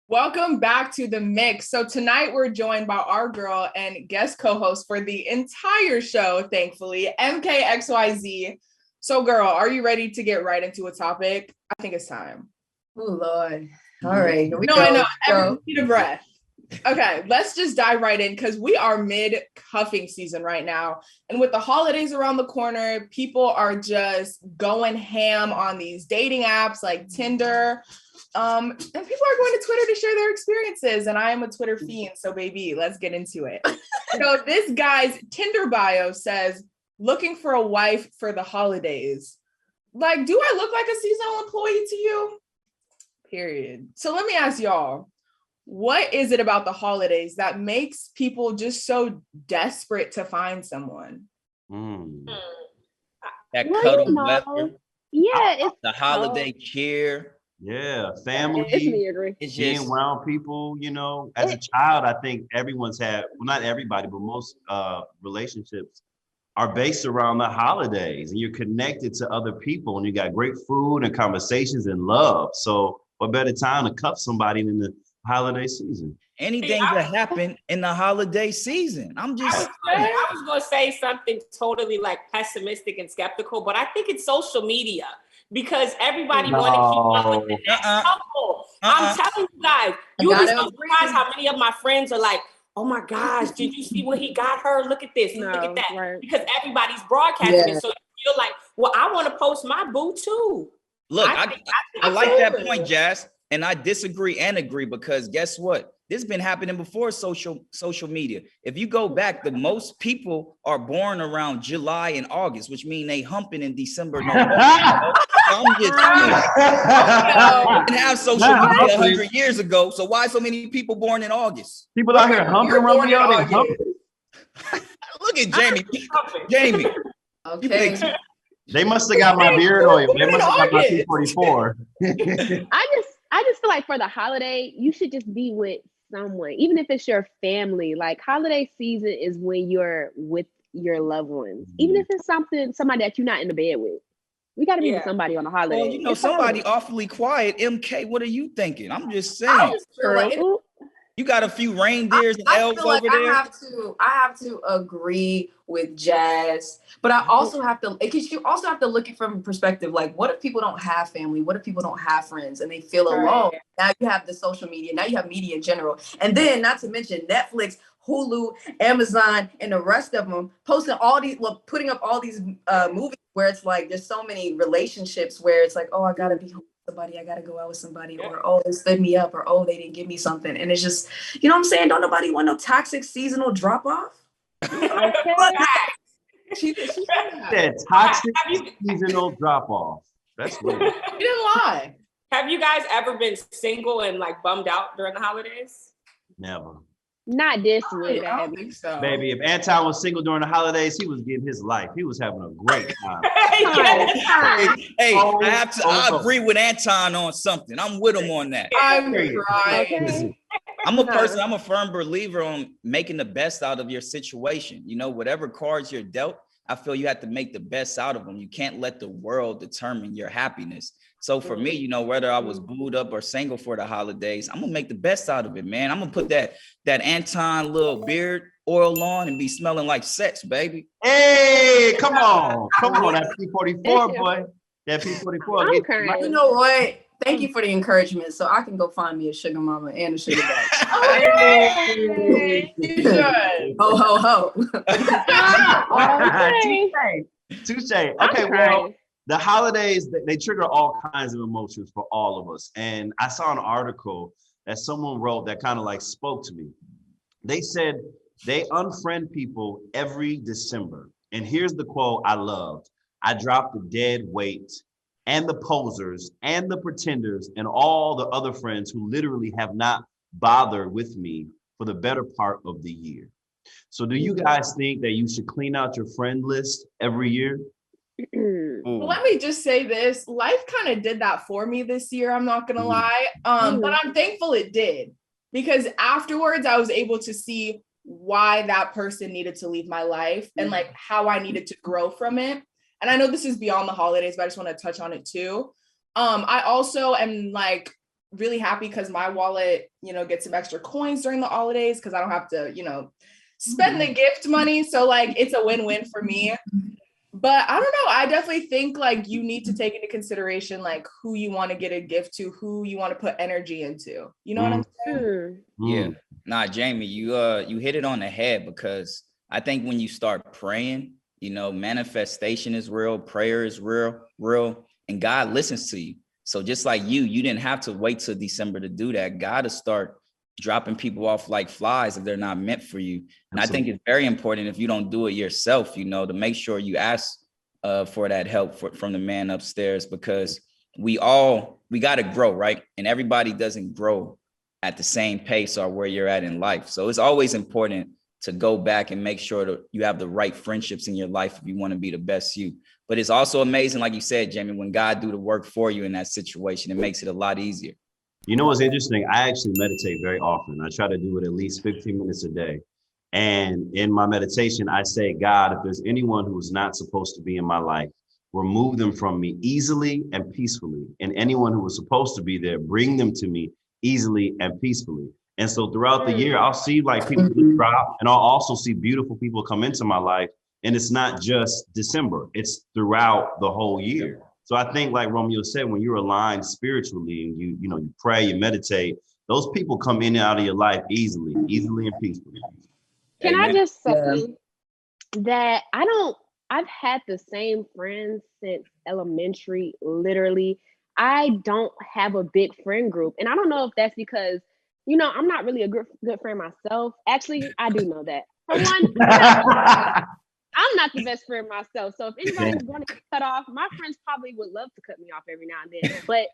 Welcome back to the mix. So tonight we're joined by our girl and guest co-host for the entire show, thankfully, MKXYZ. So girl, are you ready to get right into a topic? I think it's time. Oh Lord. All right, here we go. I know. Everyone need a breath. Okay, let's just dive right in because we are mid cuffing season right now. And with the holidays around the corner, people are just going ham on these dating apps like Tinder. And people are going to Twitter to share their experiences. And I am a Twitter fiend, so baby, let's get into it. So this guy's Tinder bio says, looking for a wife for the holidays. Like, do I look like a seasonal employee to you? Period. So let me ask y'all, what is it about the holidays that makes people just so desperate to find someone? That cuddle weather. Yeah, it's the holiday cheer. Yeah, family. It's being just around people, as a child, I think everyone's had, well, not everybody, but most relationships are based around the holidays, and you're connected to other people, and you got great food and conversations and love. So what better time to cuff somebody than the holiday season? anything that happen in the holiday season. I was going to say something totally like pessimistic and skeptical, but I think it's social media because everybody want to keep up with the next couple. I'm telling you guys, you would be so surprised how many of my friends are like, oh my gosh, did you see what he got her? Look at this, look at that. Right. Because everybody's broadcasting it. So you feel like, well, I want to post my boo too. Look, I like that point, Jazz. And I disagree and agree because guess what? This has been happening before social media. If you go back, the most people are born around July and August, which mean they humping in December, November. So I'm just saying, didn't have social media 100 years ago. So why so many people born in August? People out here humping, rubbing out. Look at Jamie. Jamie. Okay. They must have got my beard oil. They must have got my P44. I just feel like for the holiday, you should just be with someone, even if it's your family. Like holiday season is when you're with your loved ones, even if it's somebody that you're not in the bed with. We got to be with somebody on the holiday. Well, somebody awfully quiet. MK, what are you thinking? I'm just saying. You got a few reindeers and elves over there. I have to agree with Jazz, but I also have to, because you also have to look at from a perspective, like, what if people don't have family? What if people don't have friends and they feel alone? Now you have the social media. Now you have media in general. And then not to mention Netflix, Hulu, Amazon, and the rest of them posting all these, putting up all these movies where it's like, there's so many relationships where it's like, oh, I gotta be home with somebody, I gotta go out with somebody, or oh, they stood me up, or oh, they didn't give me something. And it's just, you know what I'm saying? Don't nobody want no toxic seasonal drop off. She said toxic seasonal drop off. That's weird. You didn't lie. Have you guys ever been single and like bummed out during the holidays? Never. Not this week. I don't think so. Baby, if Anton was single during the holidays, he was getting his life. He was having a great time. I agree with Anton on something. I'm with him on that. I'm right. I'm a firm believer on making the best out of your situation. You know, whatever cards you're dealt, I feel you have to make the best out of them. You can't let the world determine your happiness. So for me, you know, whether I was booed up or single for the holidays, I'm gonna make the best out of it, man. I'm gonna put that Anton little beard oil on and be smelling like sex, baby. Hey, come on, that P44 boy, that P44. You know what? Thank you for the encouragement. So I can go find me a sugar mama and a sugar daddy. You should. Ho, ho, ho. Touche. Okay, well, the holidays, they trigger all kinds of emotions for all of us. And I saw an article that someone wrote that kind of like spoke to me. They said they unfriend people every December. And here's the quote I loved. I dropped the dead weight and the posers and the pretenders and all the other friends who literally have not bothered with me for the better part of the year. So do you guys think that you should clean out your friend list every year? Well, let me just say this. Life kind of did that for me this year. I'm not going to lie. But I'm thankful it did, because afterwards I was able to see why that person needed to leave my life and like how I needed to grow from it. And I know this is beyond the holidays, but I just want to touch on it too. I also am like really happy because my wallet, you know, gets some extra coins during the holidays because I don't have to, you know, spend the gift money. So like it's a win-win for me. But I don't know. I definitely think like you need to take into consideration like who you want to get a gift to, who you want to put energy into. You know what I'm saying? Yeah. Nah, Jamie, you hit it on the head, because I think when you start praying, you know, manifestation is real, prayer is real, and God listens to you. So just like you didn't have to wait till December to do that. God will start dropping people off like flies if they're not meant for you. And I think it's very important, if you don't do it yourself, you know, to make sure you ask for that help from the man upstairs, because we got to grow, right? And everybody doesn't grow at the same pace or where you're at in life. So it's always important to go back and make sure that you have the right friendships in your life if you want to be the best you. But it's also amazing, like you said, Jamie, when God do the work for you in that situation, it makes it a lot easier. You know what's interesting? I actually meditate very often. I try to do it at least 15 minutes a day. And in my meditation, I say, God, if there's anyone who is not supposed to be in my life, remove them from me easily and peacefully. And anyone who was supposed to be there, bring them to me easily and peacefully. And so throughout the year, I'll see like people drop, and I'll also see beautiful people come into my life. And it's not just December, it's throughout the whole year. So I think, like Romeo said, when you're aligned spiritually and you know, you pray, you meditate, those people come in and out of your life easily and peacefully. Can I just say that I've had the same friends since elementary, literally. I don't have a big friend group. And I don't know if that's because, you know, I'm not really a good friend myself. Actually, I do know that. For one, I'm not the best friend myself. So if anybody's going to get cut off, my friends probably would love to cut me off every now and then. But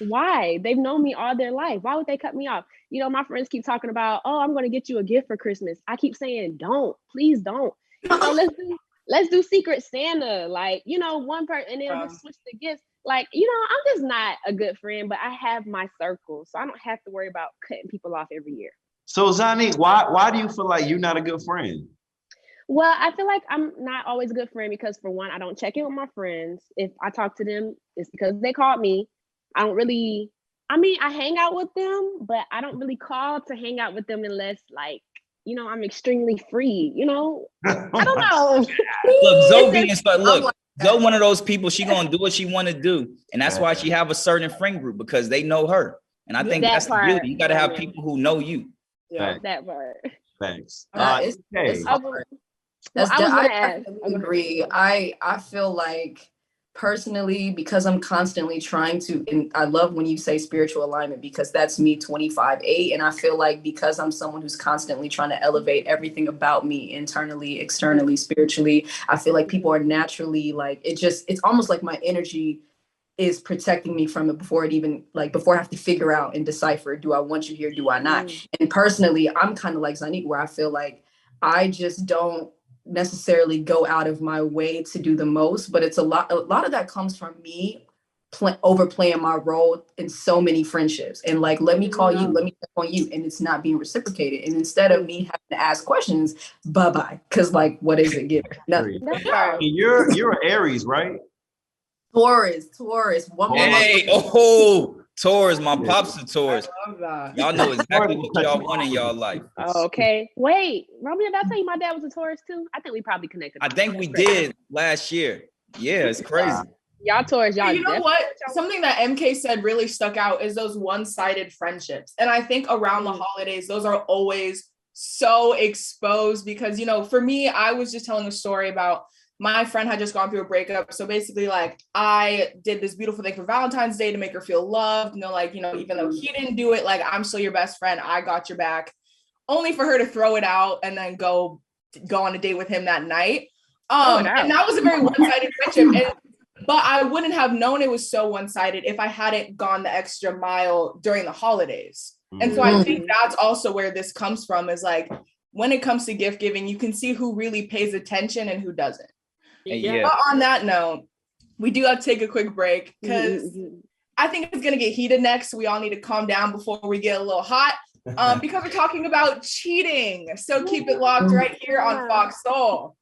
why? They've known me all their life. Why would they cut me off? You know, my friends keep talking about, oh, I'm going to get you a gift for Christmas. I keep saying, don't, please don't. So let's do Secret Santa. Like, you know, one person, and then just switch the gifts. Like, you know, I'm just not a good friend, but I have my circle. So I don't have to worry about cutting people off every year. So Zani, why do you feel like you're not a good friend? Well, I feel like I'm not always a good friend because, for one, I don't check in with my friends. If I talk to them, it's because they called me. I hang out with them, but I don't really call to hang out with them unless, like, you know, I'm extremely free, you know? I don't know. Look, Zoe one of those people, she gonna do what she want to do. And that's why she have a certain friend group, because they know her. And I think that's the beauty. You got to have people who know you. Yeah, that part. Thanks. It's hard. I agree. I feel like, personally, because I'm constantly trying to, and I love when you say spiritual alignment, because that's me 25/8. And I feel like because I'm someone who's constantly trying to elevate everything about me internally, externally, spiritually, I feel like people are naturally like, it's almost like my energy is protecting me from it before I have to figure out and decipher, do I want you here? Do I not? And personally, I'm kind of like Zanique, where I feel like I just don't necessarily go out of my way to do the most, but it's a lot of that comes from me overplaying my role in so many friendships, and like, let me call you, let me check on you, and it's not being reciprocated. And instead of me having to ask questions, bye-bye, because like, what is it giving? Nothing. You're an Aries, right? Taurus. Hey, Taurus, my pops are Taurus. Y'all know exactly what y'all want in y'all life. Okay. Wait, Romeo, did I tell you my dad was a Taurus too? I think we probably connected. I think we did last year. Yeah, it's crazy. Y'all Taurus, y'all. You know what? Something that MK said really stuck out is those one-sided friendships. And I think around the holidays, those are always so exposed because, you know, for me, I was just telling a story about my friend had just gone through a breakup. So basically, like, I did this beautiful thing for Valentine's Day to make her feel loved. You know, like, you know, even though he didn't do it, like, I'm still your best friend. I got your back. Only for her to throw it out and then go on a date with him that night. And that was a very one-sided friendship. But I wouldn't have known it was so one-sided if I hadn't gone the extra mile during the holidays. And so I think that's also where this comes from, is like, when it comes to gift giving, you can see who really pays attention and who doesn't. Yeah. But on that note, we do have to take a quick break because I think it's going to get heated next. We all need to calm down before we get a little hot because we're talking about cheating. So keep it locked right here on FOXSOUL.